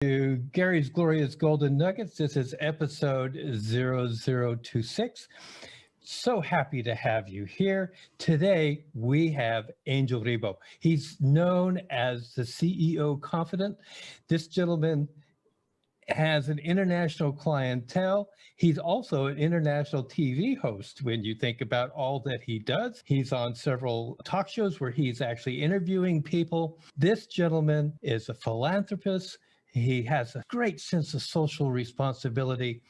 To Gary's Glorious Golden Nuggets. This is episode 0026. So happy to have you here. Today, we have Angel Ribo. He's known as the CEO Confidant. This gentleman has an international clientele. He's also an international TV host when you think about all that he does. He's on several talk shows where he's actually interviewing people. This gentleman is a philanthropist. He has a great sense of social responsibility.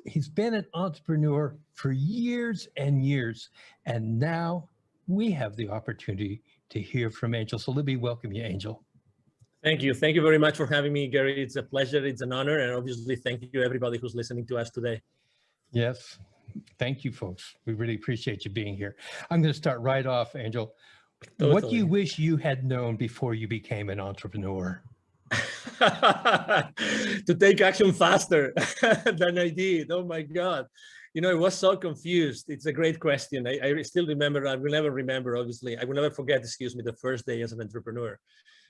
He's been an entrepreneur for years and years, and now we have the opportunity to hear from Angel. So let me welcome you, Angel. Thank you. Thank you very much for having me, Gary. It's a pleasure. It's an honor. And obviously, thank you, everybody who's listening to us today. Yes. Thank you, folks. We really appreciate you being here. I'm going to start right off, Angel. Totally. What do you wish you had known before you became an entrepreneur? To take action faster than I did. Oh my God. You know, I was so confused. It's a great question. I still remember, I will never remember, obviously. I will never forget, the first day as an entrepreneur,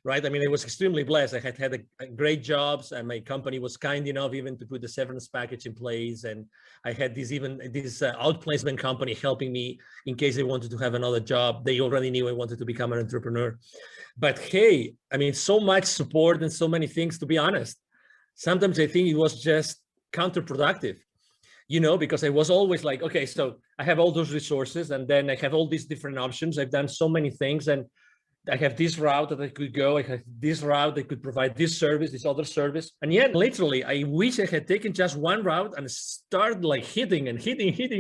right? I mean, I was extremely blessed. I had a great jobs, and my company was kind enough even to put the severance package in place. And I had this outplacement company helping me in case I wanted to have another job. They already knew I wanted to become an entrepreneur. But hey, I mean, so much support and so many things, to be honest. Sometimes I think it was just counterproductive, you know, because I was always like, okay, so I have all those resources and then I have all these different options. I've done so many things and I have this route that I could go. I have this route that could provide this service, this other service. And yet, literally, I wish I had taken just one route and started like hitting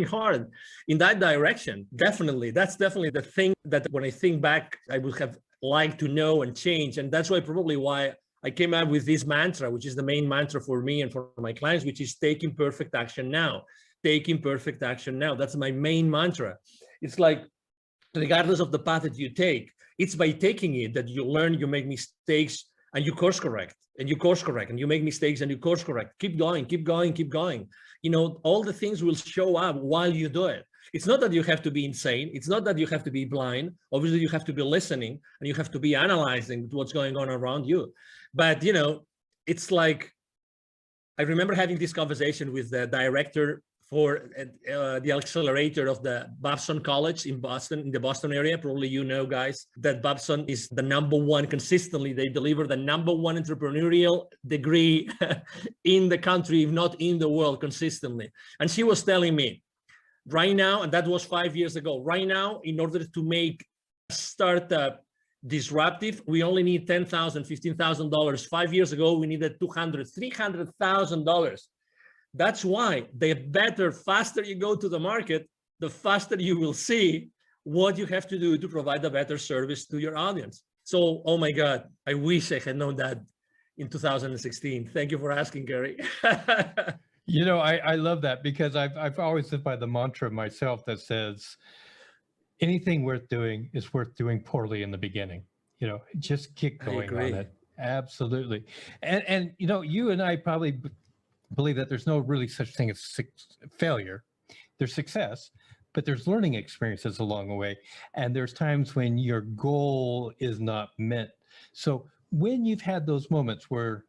hard in that direction. Definitely. That's definitely the thing that when I think back, I would have liked to know and change. And that's probably why I came up with this mantra, which is the main mantra for me and for my clients, which is taking perfect action now. Taking perfect action now. That's my main mantra. It's like, regardless of the path that you take, it's by taking it that you learn, you make mistakes, and you course correct, and you course correct, and you make mistakes and you course correct. Keep going, keep going, keep going. You know, all the things will show up while you do it. It's not that you have to be insane. It's not that you have to be blind. Obviously, you have to be listening and you have to be analyzing what's going on around you. But, you know, it's like, I remember having this conversation with the director for the accelerator of the Babson College in Boston, in the Boston area. Probably you know, guys, that Babson is the #1 consistently. They deliver the #1 entrepreneurial degree in the country, if not in the world, consistently. And she was telling me right now, and that was 5 years ago, right now, in order to make a startup disruptive, we only need $10,000, $15,000. 5 years ago, we needed $200,000, $300,000. That's why the faster you go to the market, the faster you will see what you have to do to provide a better service to your audience. So, oh my God, I wish I had known that in 2016. Thank you for asking, Gary. You know, I love that because I've always lived by the mantra myself that says, anything worth doing is worth doing poorly in the beginning. You know, just keep going on it. Absolutely. And you know, you and I probably believe that there's no really such thing as failure. There's success, but there's learning experiences along the way. And there's times when your goal is not met. So when you've had those moments where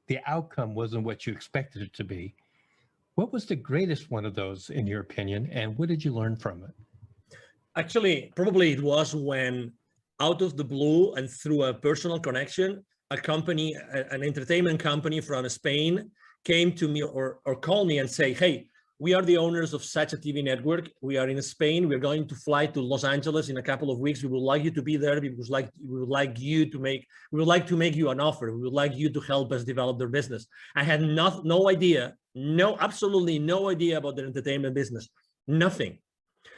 the outcome wasn't what you expected it to be, what was the greatest one of those in your opinion? And what did you learn from it? Actually, probably it was when out of the blue and through a personal connection, a company, an entertainment company from Spain came to me or called me and say, hey, we are the owners of such a TV network. We are in Spain. We're going to fly to Los Angeles in a couple of weeks. We would like you to be there because we would like to make you an offer. We would like you to help us develop their business. I had no idea, absolutely no idea about their entertainment business, nothing.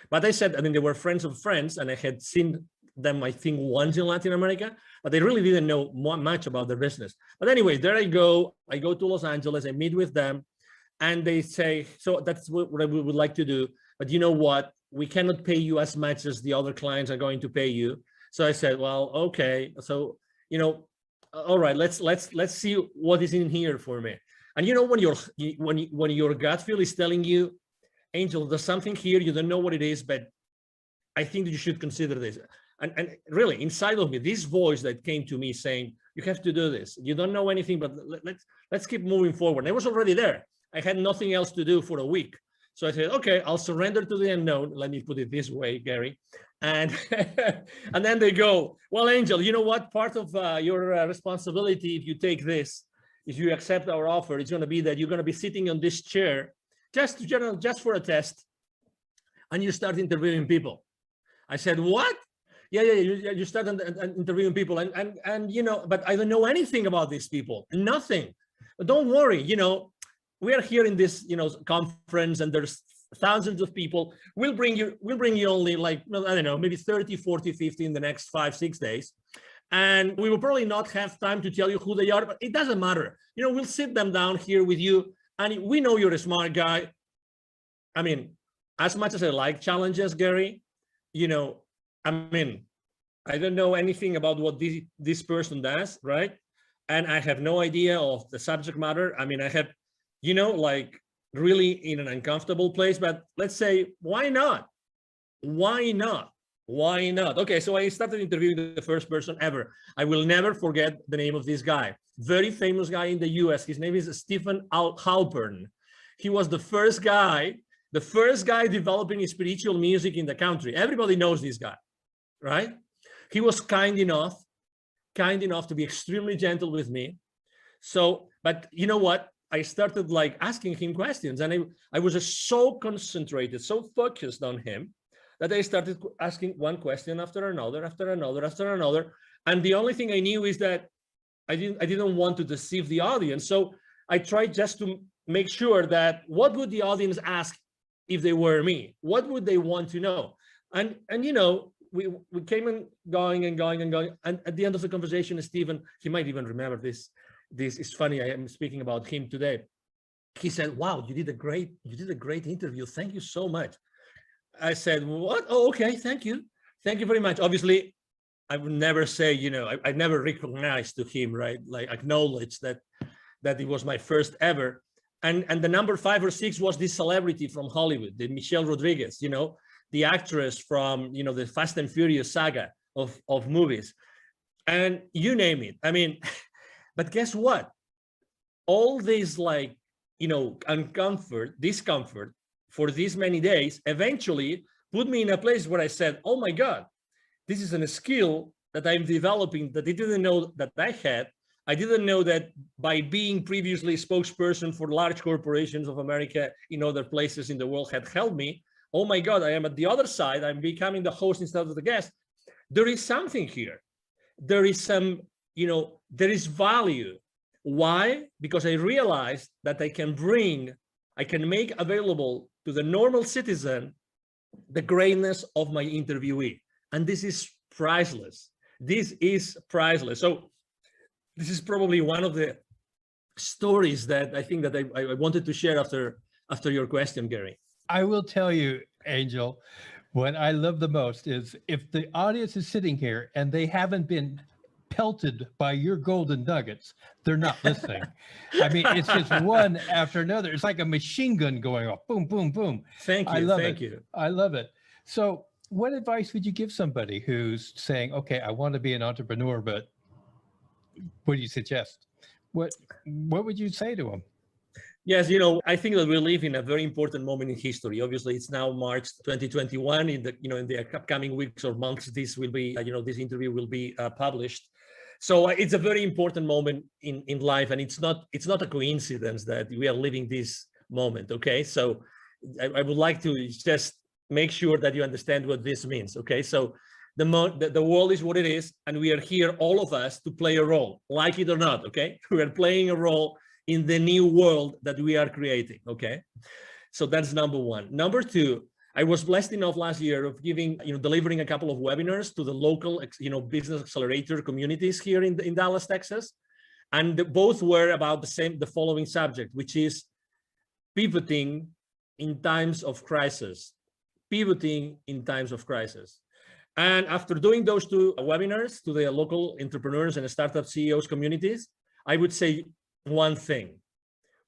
But I said, I mean, they were friends of friends and I had seen them, I think, once in Latin America, but they really didn't know much about their business. But anyway, there I go to Los Angeles, I meet with them, and they say, so that's what we would like to do. But you know what? We cannot pay you as much as the other clients are going to pay you. So I said, well, okay. So, you know, all right, let's see what is in here for me. And you know, when your gut feel is telling you, Angel, there's something here, you don't know what it is, but I think that you should consider this. And really, inside of me, this voice that came to me saying, You have to do this. You don't know anything, but let's keep moving forward. And I was already there. I had nothing else to do for a week. So I said, okay, I'll surrender to the unknown. Let me put it this way, Gary. And, and then they go, well, Angel, you know what? Part of your responsibility, if you take this, if you accept our offer, it's going to be that you're going to be sitting on this chair just for a test. And you start interviewing people. I said, what? Yeah, you start interviewing people. And you know, but I don't know anything about these people, nothing. But don't worry, you know, we are here in this, you know, conference and there's thousands of people. We'll bring you only like, I don't know, maybe 30, 40, 50 in the next 5, 6 days. And we will probably not have time to tell you who they are, but it doesn't matter. You know, we'll sit them down here with you. And we know you're a smart guy. I mean, as much as I like challenges, Gary, you know, I mean, I don't know anything about what this person does, right? And I have no idea of the subject matter. I mean, I have, you know, like really in an uncomfortable place, but let's say, why not? Why not? Why not? Okay, so I started interviewing the first person ever. I will never forget the name of this guy. Very famous guy in the US. His name is Stephen Halpern. He was the first guy developing spiritual music in the country. Everybody knows this guy, right? He was kind enough to be extremely gentle with me. So, but you know what? I started like asking him questions, and I was just so concentrated, so focused on him that I started asking one question after another. And the only thing I knew is that I didn't want to deceive the audience. So I tried just to make sure that what would the audience ask if they were me? What would they want to know? And you know, we came and going. And at the end of the conversation, Stephen, he might even remember this. This is funny. I am speaking about him today. He said, wow, you did a great interview. Thank you so much. I said, what? Oh, okay. Thank you. Thank you very much. Obviously, I would never say, you know, I never recognized to him, right? Like acknowledge that it was my first ever. And the number 5 or 6 was this celebrity from Hollywood, the Michelle Rodriguez, you know, the actress from, you know, the Fast and Furious saga of movies, and you name it. I mean, but guess what? All this, like, you know, discomfort for these many days eventually put me in a place where I said, oh my God, this is a skill that I'm developing that I didn't know that I had. I didn't know that by being previously spokesperson for large corporations of America in other places in the world had helped me. Oh my God, I am at the other side. I'm becoming the host instead of the guest. There is something here. There is some, you know, there is value. Why? Because I realized that I can make available to the normal citizen the greatness of my interviewee. And this is priceless. This is priceless. So this is probably one of the stories that I think that I wanted to share after your question, Gary. I will tell you, Angel, what I love the most is if the audience is sitting here and they haven't been pelted by your golden nuggets, they're not listening. I mean, it's just one after another. It's like a machine gun going off. Boom, boom, boom. Thank you. Thank you. I love it. So what advice would you give somebody who's saying, okay, I want to be an entrepreneur, but what do you suggest? What would you say to them? Yes, you know, I think that we live in a very important moment in history. Obviously, it's now March 2021. In the upcoming weeks or months, this will be, this interview will be published. So it's a very important moment in life, and it's not a coincidence that we are living this moment. Okay, so I would like to just make sure that you understand what this means. Okay, so the world is what it is, and we are here, all of us, to play a role, like it or not. Okay, we are playing a role in the new world that we are creating. Okay, so that's number one. Number two, I was blessed enough last year of delivering a couple of webinars to the local, business accelerator communities here in Dallas, Texas, and both were about the following subject, which is pivoting in times of crisis. Pivoting in times of crisis. And after doing those two webinars to the local entrepreneurs and startup CEOs communities, I would say one thing: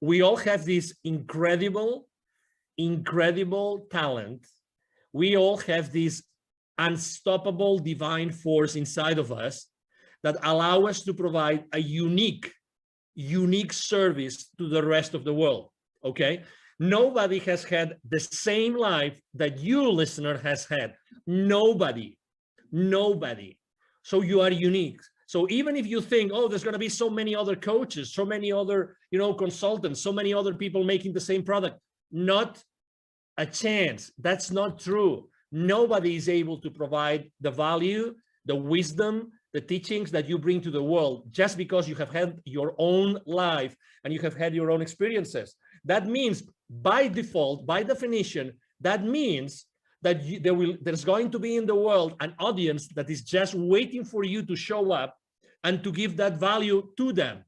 we all have this incredible talent. We all have this unstoppable divine force inside of us, that allow us to provide a unique service to the rest of the world, okay? Nobody has had the same life that you, listener, has had. Nobody. So you are unique. So even if you think, oh, there's going to be so many other coaches, so many other, consultants, so many other people making the same product, not a chance. That's not true. Nobody is able to provide the value, the wisdom, the teachings that you bring to the world just because you have had your own life and you have had your own experiences. That means by default, by definition, that means that there's going to be in the world an audience that is just waiting for you to show up and to give that value to them.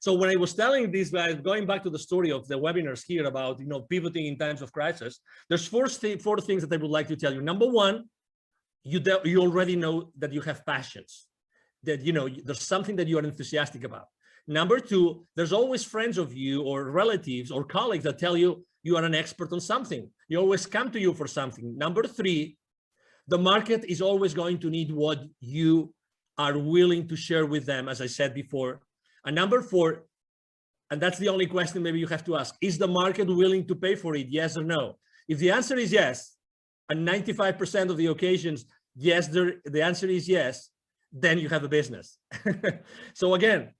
So when I was telling these guys, going back to the story of the webinars here about, pivoting in times of crisis, there's four things that I would like to tell you. Number one, you already know that you have passions, that, there's something that you are enthusiastic about. Number two, there's always friends of you or relatives or colleagues that tell you you are an expert on something. You always come to you for something. Number three, the market is always going to need what you are willing to share with them, as I said before. And number four, and that's the only question maybe you have to ask, is the market willing to pay for it? Yes or no? If the answer is yes, and 95% of the occasions, yes, the answer is yes, then you have a business. So again,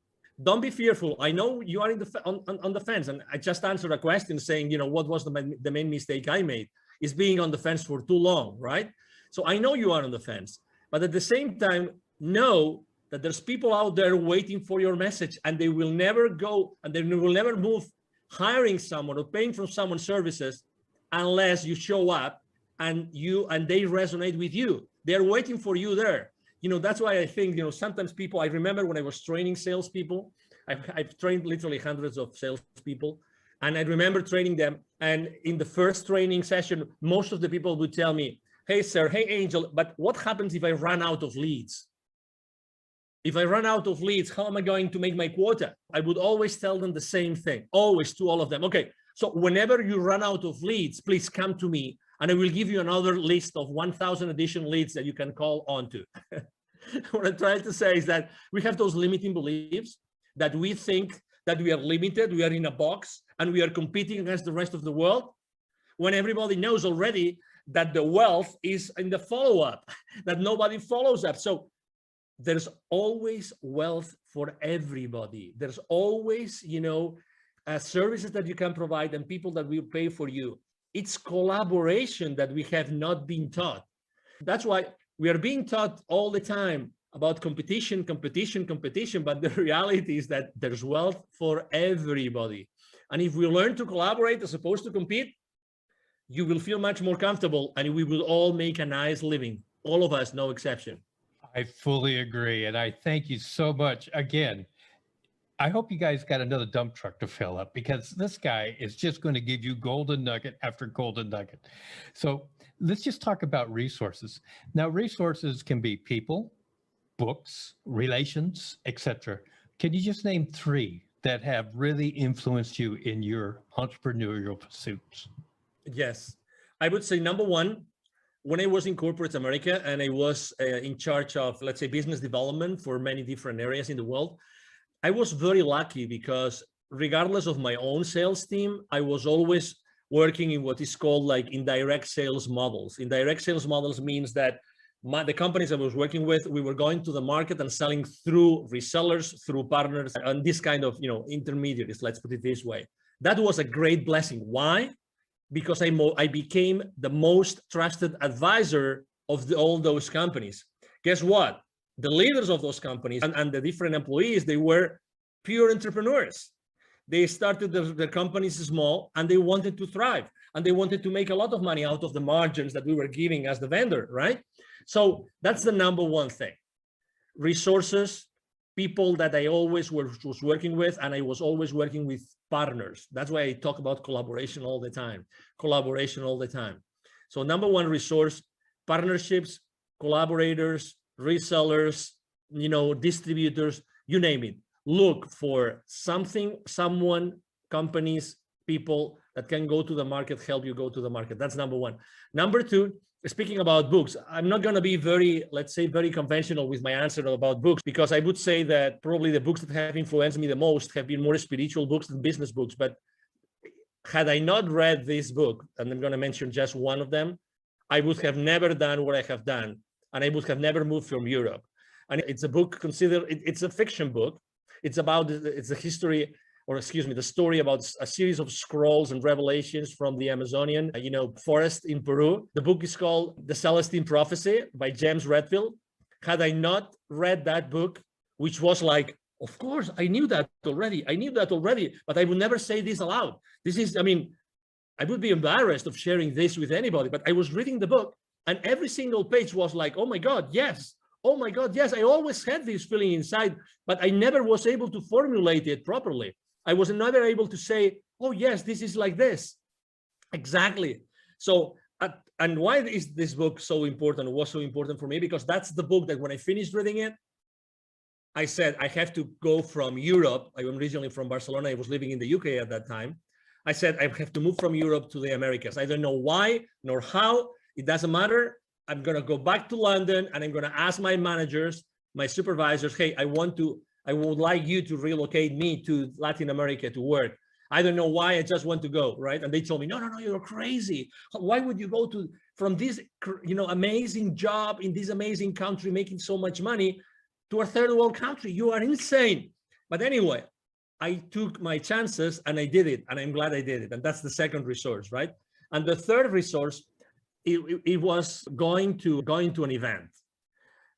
don't be fearful. I know you are on the fence, and I just answered a question saying, what was the main mistake I made is being on the fence for too long, right? So I know you are on the fence, but at the same time, know that there's people out there waiting for your message, and they will never go, and they will never move hiring someone or paying for someone's services unless you show up and they resonate with you. They're waiting for you there. That's why I think, sometimes people, I remember when I was training salespeople, I've trained literally hundreds of salespeople, and I remember training them. And in the first training session, most of the people would tell me, hey, sir, hey, Angel, but what happens if I run out of leads? If I run out of leads, how am I going to make my quota? I would always tell them the same thing, always, to all of them. Okay, so whenever you run out of leads, please come to me, and I will give you another list of 1,000 additional leads that you can call onto. What I'm trying to say is that we have those limiting beliefs that we think that we are limited, we are in a box, and we are competing against the rest of the world, when everybody knows already that the wealth is in the follow-up, that nobody follows up. So there's always wealth for everybody. There's always, services that you can provide and people that will pay for you. It's collaboration that we have not been taught. That's why we are being taught all the time about competition, but the reality is that there's wealth for everybody. And if we learn to collaborate as opposed to compete, you will feel much more comfortable, and we will all make a nice living. All of us, no exception. I fully agree. And I thank you so much. Again, I hope you guys got another dump truck to fill up, because this guy is just going to give you golden nugget after golden nugget. So let's just talk about resources. Now, resources can be people, books, relations, etc. Can you just name three that have really influenced you in your entrepreneurial pursuits? Yes, I would say number one, when I was in corporate America and I was in charge of, let's say, business development for many different areas in the world, I was very lucky because regardless of my own sales team, I was always working in what is called like indirect sales models. Indirect sales models means that the companies I was working with, we were going to the market and selling through resellers, through partners, and this kind of, intermediaries, let's put it this way. That was a great blessing. Why? Because I became the most trusted advisor of all those companies. Guess what? The leaders of those companies and the different employees, they were pure entrepreneurs. They started their companies small, and they wanted to thrive, and they wanted to make a lot of money out of the margins that we were giving as the vendor, right? So that's the number one thing. Resources, people that I always was working with, and I was always working with partners. That's why I talk about collaboration all the time. So number one, resource, partnerships, collaborators, resellers, distributors, you name it. Look for something, someone, companies, people that can go to the market, help you go to the market. That's number one. Number two, speaking about books, I'm not going to be very, let's say, very conventional with my answer about books, because I would say that probably the books that have influenced me the most have been more spiritual books than business books. But had I not read this book, and I'm going to mention just one of them, I would have never done what I have done, and I would have never moved from Europe. And it's a book considered, it's a fiction book. It's a history, or excuse me, the story about a series of scrolls and revelations from the Amazonian, forest in Peru. The book is called The Celestine Prophecy by James Redfield. Had I not read that book, which was like, of course, I knew that already, but I would never say this aloud. This is, I would be embarrassed of sharing this with anybody, but I was reading the book and every single page was like, oh my God, yes. Oh my God, yes. I always had this feeling inside, but I never was able to formulate it properly. I was never able to say, oh yes, this is like this. Exactly. So, and why is this book so important? It was so important for me because that's the book that when I finished reading it, I said, I have to go from Europe. I am originally from Barcelona. I was living in the UK at that time. I said, I have to move from Europe to the Americas. I don't know why nor how. It doesn't matter. I'm going to go back to London and I'm going to ask my managers, my supervisors, hey, I would like you to relocate me to Latin America to work. I don't know why, I just want to go, right? And they told me, no, you're crazy. Why would you go from this, amazing job in this amazing country, making so much money, to a third world country? You are insane. But anyway, I took my chances and I did it, and I'm glad I did it. And that's the second resource, right? And the third resource, it was going to an event.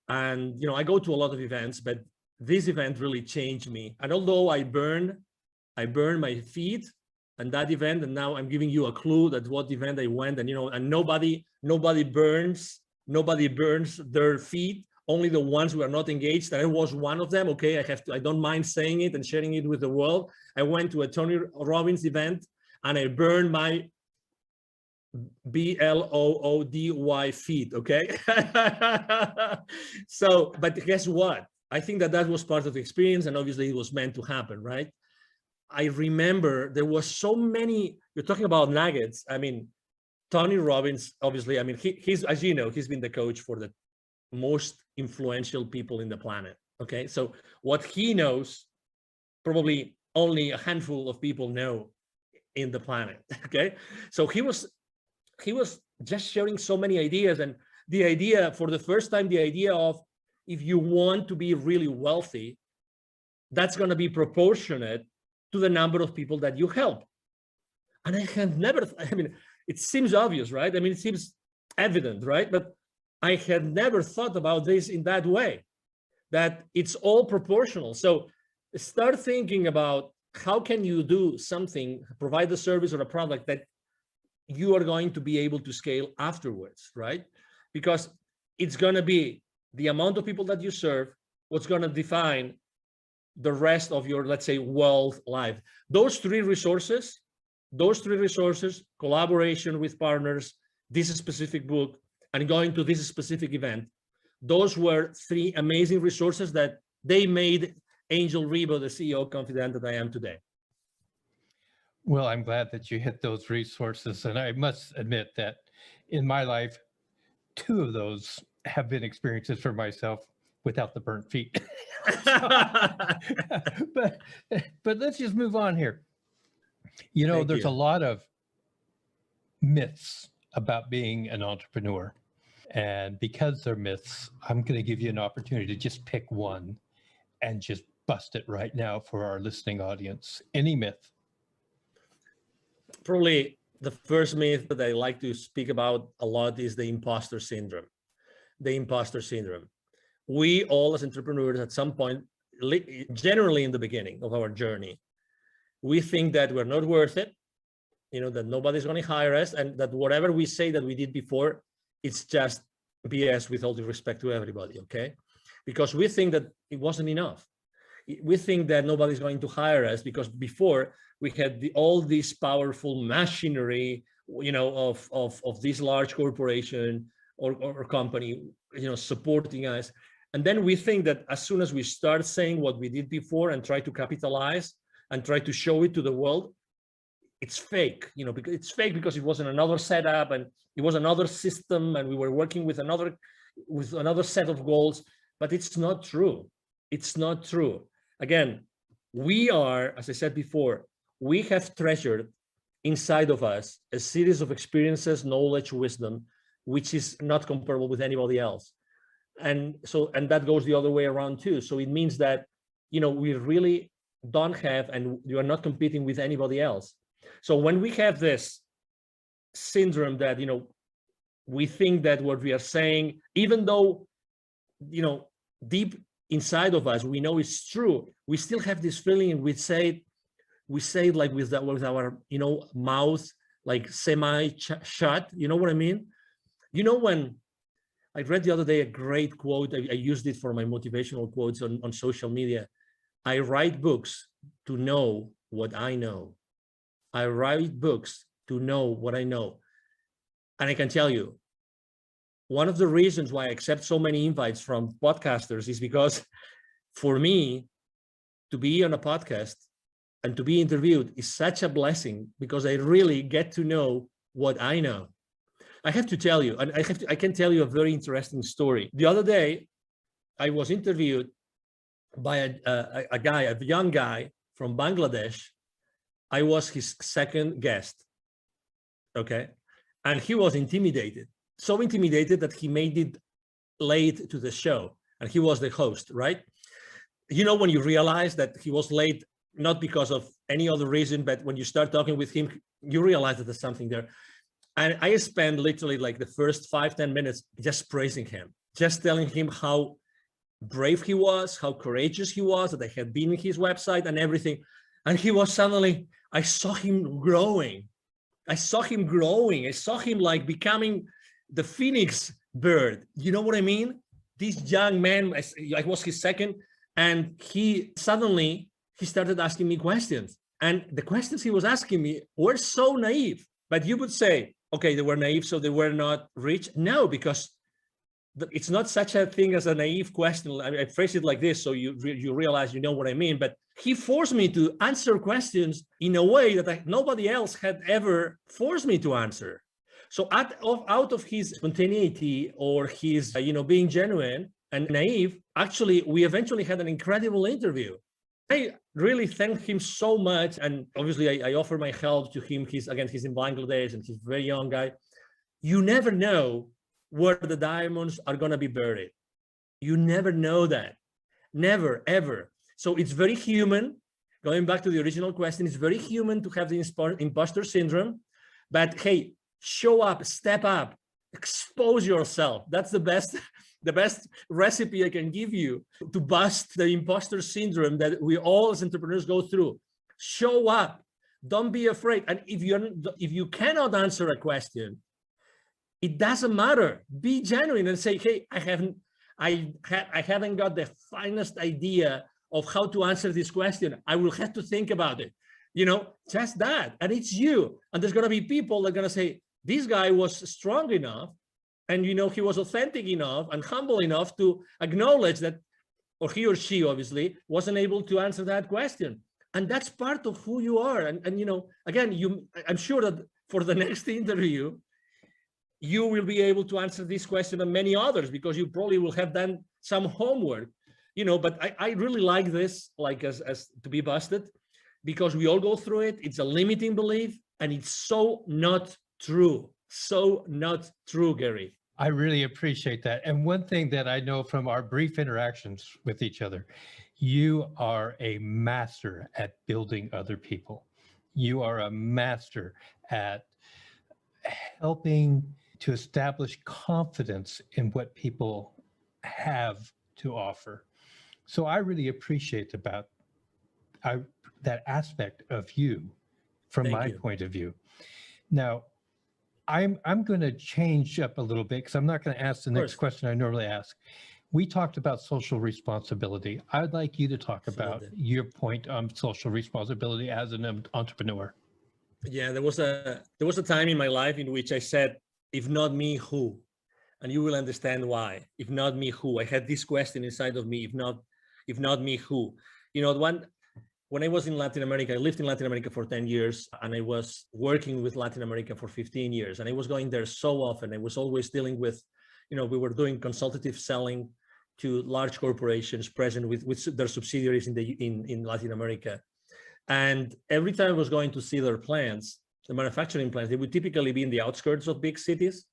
And I go to a lot of events, but this event really changed me. And although I burned my feet and that event, and now I'm giving you a clue that what event I went, and and nobody burns their feet, only the ones who are not engaged. And I was one of them. Okay, I don't mind saying it and sharing it with the world. I went to a Tony Robbins event and I burned my BLOODY feet. Okay. So, but guess what? I think that was part of the experience, and obviously it was meant to happen, right? I remember there was so many, you're talking about nuggets. Tony Robbins, obviously, he's, as you know, he's been the coach for the most influential people in the planet. Okay. So what he knows, probably only a handful of people know in the planet. Okay. So he was just sharing so many ideas, and the idea for the first time, the idea of, if you want to be really wealthy, that's going to be proportionate to the number of people that you help. And I had never, it seems obvious, right? It seems evident, right? But I had never thought about this in that way, that it's all proportional. So start thinking about how can you do something, provide a service or a product that you are going to be able to scale afterwards, right? Because it's going to be the amount of people that you serve, what's going to define the rest of your, let's say, wealth life. Those three resources, collaboration with partners, this specific book, and going to this specific event, those were three amazing resources that they made Angel Ribo the CEO Confidant that I am today. Well, I'm glad that you hit those resources. And I must admit that in my life, two of those have been experiences for myself without the burnt feet. but let's just move on here. There's a lot of myths about being an entrepreneur. And because they're myths, I'm going to give you an opportunity to just pick one and just bust it right now for our listening audience. Any myth? Probably the first myth that I like to speak about a lot is the imposter syndrome. The imposter syndrome. We all as entrepreneurs at some point, generally in the beginning of our journey, we think that we're not worth it, that nobody's going to hire us, and that whatever we say that we did before, it's just BS, with all due respect to everybody, okay? Because we think that it wasn't enough. We think that nobody's going to hire us because before we had all this powerful machinery, of this large corporation or company, supporting us. And then we think that as soon as we start saying what we did before and try to capitalize and try to show it to the world, it's fake, because it's fake because it was in another setup and it was another system and we were working with another set of goals, but it's not true. It's not true. Again, we are, as I said before, we have treasured inside of us a series of experiences, knowledge, wisdom, which is not comparable with anybody else. And that goes the other way around too. So it means that, we really don't have, and you are not competing with anybody else. So when we have this syndrome that, we think that what we are saying, even though, deep inside of us, we know it's true, we still have this feeling, and we say it like with our, mouth, like semi-shut, you know what I mean? When I read the other day a great quote, I used it for my motivational quotes on social media. I write books to know what I know. I write books to know what I know. And I can tell you, one of the reasons why I accept so many invites from podcasters is because for me to be on a podcast and to be interviewed is such a blessing, because I really get to know what I know. I have to tell you, and I can tell you a very interesting story. The other day, I was interviewed by a young guy from Bangladesh. I was his second guest, okay? And he was intimidated, so intimidated that he made it late to the show, and he was the host, right? When you realize that he was late, not because of any other reason, but when you start talking with him, you realize that there's something there. And I spent literally like the first 5-10 minutes just praising him, just telling him how brave he was, how courageous he was, that I had been in his website and everything. And he was suddenly, I saw him growing. I saw him like becoming the phoenix bird. You know what I mean? This young man, I was his second, and he started asking me questions. And the questions he was asking me were so naive. But you would say, okay, they were naive, so they were not rich. No, because it's not such a thing as a naive question. I phrase it like this, so you realize you know what I mean. But he forced me to answer questions in a way that nobody else had ever forced me to answer. So out of his spontaneity or his, being genuine and naive, actually, we eventually had an incredible interview. I really thank him so much. And obviously I offer my help to him. He's in Bangladesh and he's a very young guy. You never know where the diamonds are going to be buried. You never know that. Never, ever. So it's very human. Going back to the original question, it's very human to have the imposter syndrome. But hey, show up, step up, expose yourself. That's the best recipe I can give you to bust the imposter syndrome that we all as entrepreneurs go through. Show up. Don't be afraid. And if you cannot answer a question, it doesn't matter. Be genuine and say, hey, I haven't got the finest idea of how to answer this question. I will have to think about it. Just that. And it's you. And there's going to be people that are going to say, this guy was strong enough, and he was authentic enough and humble enough to acknowledge that, or he or she obviously wasn't able to answer that question. And that's part of who you are. And again, I'm sure that for the next interview, you will be able to answer this question and many others, because you probably will have done some homework, but I really like this, like as to be busted, because we all go through it. It's a limiting belief, and it's so not true. So not true, Gary. I really appreciate that. And one thing that I know from our brief interactions with each other, you are a master at building other people. You are a master at helping to establish confidence in what people have to offer. So I really appreciate that aspect of you from my point of view. Now, I'm going to change up a little bit, because I'm not going to ask the next question I normally ask. We talked about social responsibility. I'd like you to talk about your point on social responsibility as an entrepreneur. Yeah, there was a time in my life in which I said, if not me, who? And you will understand why. If not me, who? I had this question inside of me, if not me, who? When when I was in Latin America, I lived in Latin America for 10 years, and I was working with Latin America for 15 years. And I was going there so often. I was always dealing with, we were doing consultative selling to large corporations present with their subsidiaries in Latin America. And every time I was going to see their plants, the manufacturing plants, they would typically be in the outskirts of big cities,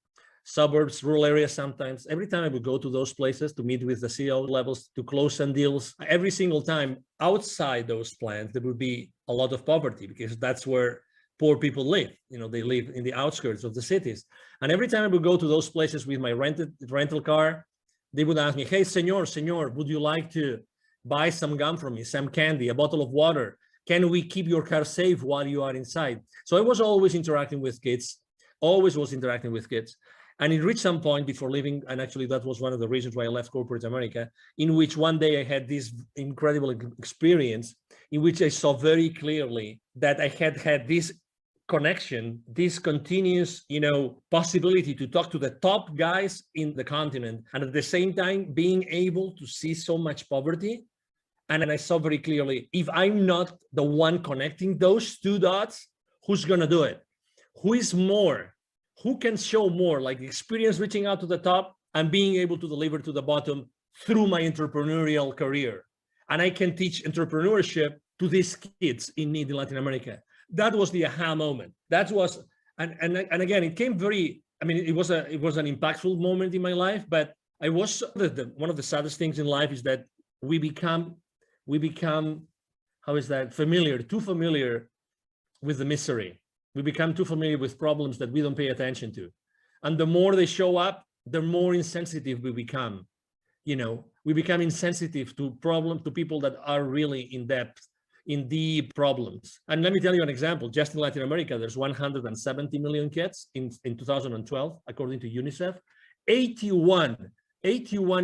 suburbs, rural areas sometimes. Every time I would go to those places to meet with the CEO levels, to close some deals, every single time outside those plants, there would be a lot of poverty, because that's where poor people live. They live in the outskirts of the cities. And every time I would go to those places with my rental car, they would ask me, hey, senor, would you like to buy some gum from me, some candy, a bottle of water? Can we keep your car safe while you are inside? So I was always interacting with kids, always was interacting with kids. And it reached some point before leaving, and actually that was one of the reasons why I left corporate America, in which one day I had this incredible experience in which I saw very clearly that I had this connection, this continuous, possibility to talk to the top guys in the continent, and at the same time being able to see so much poverty. And I saw very clearly, if I'm not the one connecting those two dots, who's going to do it? Who is more? Who can show more, like the experience reaching out to the top and being able to deliver to the bottom through my entrepreneurial career? And I can teach entrepreneurship to these kids in need in Latin America. That was the aha moment. That was, and again, it came very, it was an impactful moment in my life, but I was, one of the saddest things in life is that we become, how is that, too familiar with the misery. We become too familiar with problems that we don't pay attention to. And the more they show up, the more insensitive we become. We become insensitive to people that are really in depth, in deep problems. And let me tell you an example. Just in Latin America, there's 170 million kids in 2012, according to UNICEF. 81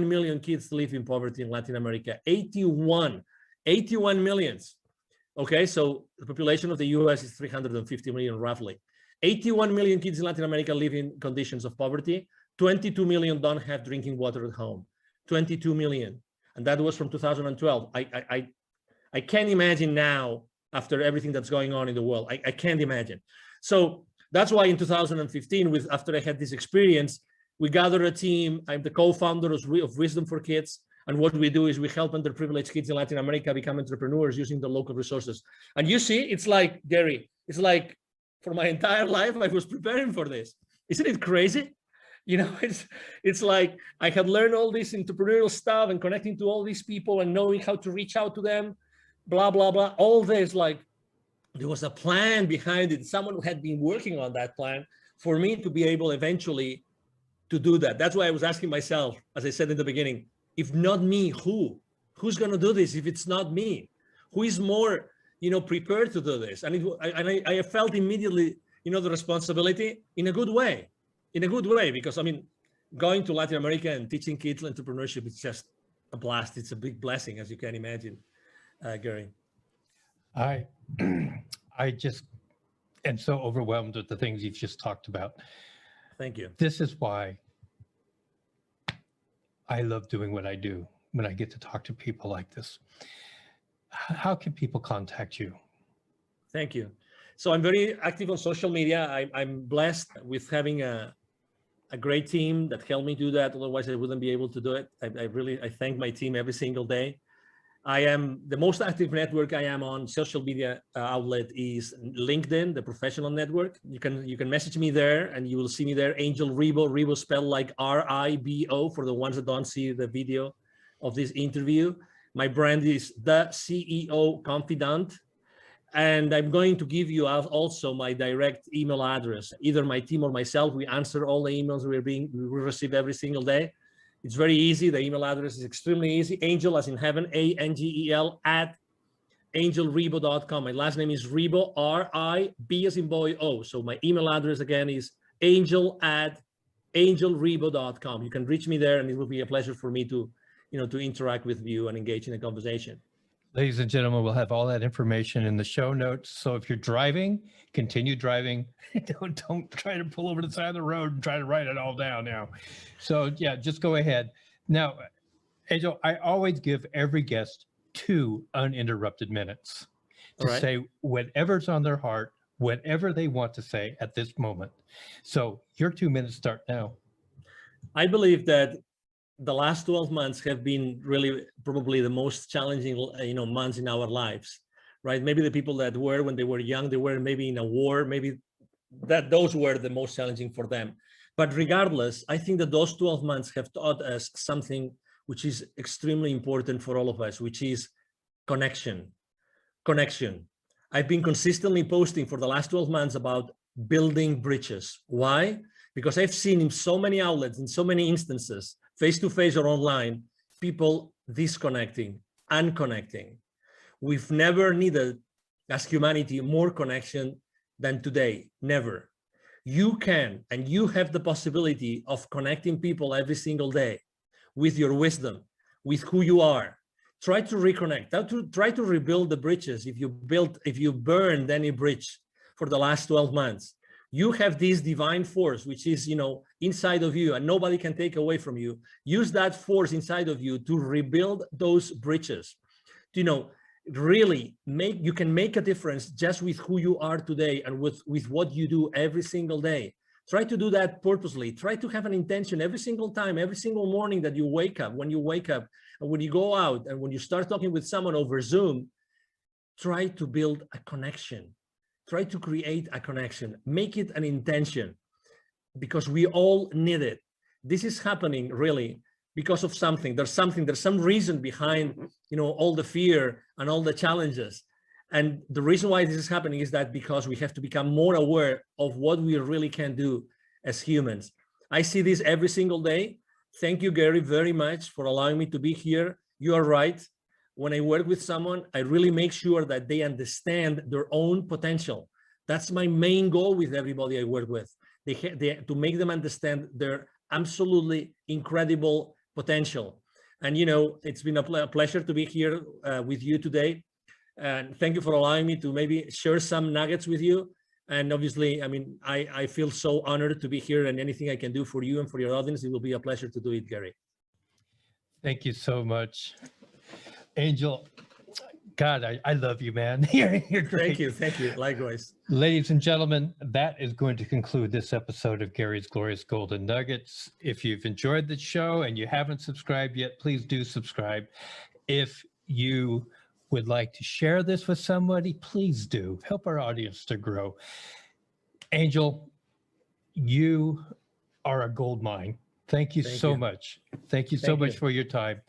million kids live in poverty in Latin America. 81 millions. Okay, so the population of the US is 350 million roughly. 81 million kids in Latin America live in conditions of poverty. 22 million don't have drinking water at home. 22 million. And that was from 2012. I can't imagine now, after everything that's going on in the world, I can't imagine. So that's why in 2015, after I had this experience, we gathered a team. I'm the co-founder of Wisdom for Kids. And what we do is we help underprivileged kids in Latin America become entrepreneurs using the local resources. And you see, it's like, Gary, it's like for my entire life, I was preparing for this. Isn't it crazy? It's like I had learned all this entrepreneurial stuff and connecting to all these people and knowing how to reach out to them, blah, blah, blah. All this, like, there was a plan behind it. Someone had been working on that plan for me to be able eventually to do that. That's why I was asking myself, as I said in the beginning, if not me, who? Who's going to do this if it's not me? Who is more, prepared to do this? And I felt immediately, the responsibility in a good way, because going to Latin America and teaching kids entrepreneurship is just a blast. It's a big blessing, as you can imagine, Gary. I just am so overwhelmed with the things you've just talked about. Thank you. This is why I love doing what I do when I get to talk to people like this. How can people contact you? Thank you. So I'm very active on social media. I'm blessed with having a great team that helped me do that. Otherwise, I wouldn't be able to do it. I thank my team every single day. I am the most active network I am on social media outlet is LinkedIn, the professional network. You can message me there and you will see me there. Angel Ribo, Ribo spelled like R-I-B-O for the ones that don't see the video of this interview. My brand is the CEO Confidant. And I'm going to give you also my direct email address. Either my team or myself, we answer all the emails we receive every single day. It's very easy. The email address is extremely easy. Angel, as in heaven, A-N-G-E-L, @angelribo.com. My last name is Ribo, R-I-B as in boy, O. So my email address again is angel@angelribo.com. You can reach me there, and it will be a pleasure for me to interact with you and engage in a conversation. Ladies and gentlemen, we'll have all that information in the show notes. So if you're driving, continue driving. Don't try to pull over to the side of the road and try to write it all down now. So yeah, just go ahead. Now, Angel, I always give every guest 2 uninterrupted minutes. to right. say whatever's on their heart, whatever they want to say at this moment. So your 2 minutes start now. I believe that the last 12 months have been really probably the most challenging, months in our lives, right? Maybe the people that were when they were young, they were maybe in a war, maybe that those were the most challenging for them. But regardless, I think that those 12 months have taught us something which is extremely important for all of us, which is connection. Connection. I've been consistently posting for the last 12 months about building bridges. Why? Because I've seen in so many outlets, in so many instances, face-to-face or online, people disconnecting, unconnecting. We've never needed, as humanity, more connection than today. Never. You can, and you have the possibility of connecting people every single day with your wisdom, with who you are. Try to reconnect, try to rebuild the bridges. If you burned any bridge for the last 12 months, you have this divine force, which is, inside of you and nobody can take away from you. Use that force inside of you to rebuild those bridges. Really you can make a difference just with who you are today and with what you do every single day. Try to do that purposely. Try to have an intention every single time, every single morning that you wake up, when you wake up, and when you go out, and when you start talking with someone over Zoom. Try to build a connection. Try to create a connection. Make it an intention, because we all need it. This is happening really because of something. There's some reason behind, all the fear and all the challenges. And the reason why this is happening is that because we have to become more aware of what we really can do as humans. I see this every single day. Thank you, Gary, very much for allowing me to be here. You are right. When I work with someone, I really make sure that they understand their own potential. That's my main goal with everybody I work with. To make them understand their absolutely incredible potential. And, it's been a pleasure to be here with you today. And thank you for allowing me to maybe share some nuggets with you. And obviously, I feel so honored to be here, and anything I can do for you and for your audience, it will be a pleasure to do it, Gary. Thank you so much, Angel. God, I love you, man. You're great. Thank you. Likewise. Ladies and gentlemen, that is going to conclude this episode of Gary's Glorious Golden Nuggets. If you've enjoyed the show and you haven't subscribed yet, please do subscribe. If you would like to share this with somebody, please do. Help our audience to grow. Angel, you are a gold mine. Thank you so much. Thank you so much for your time.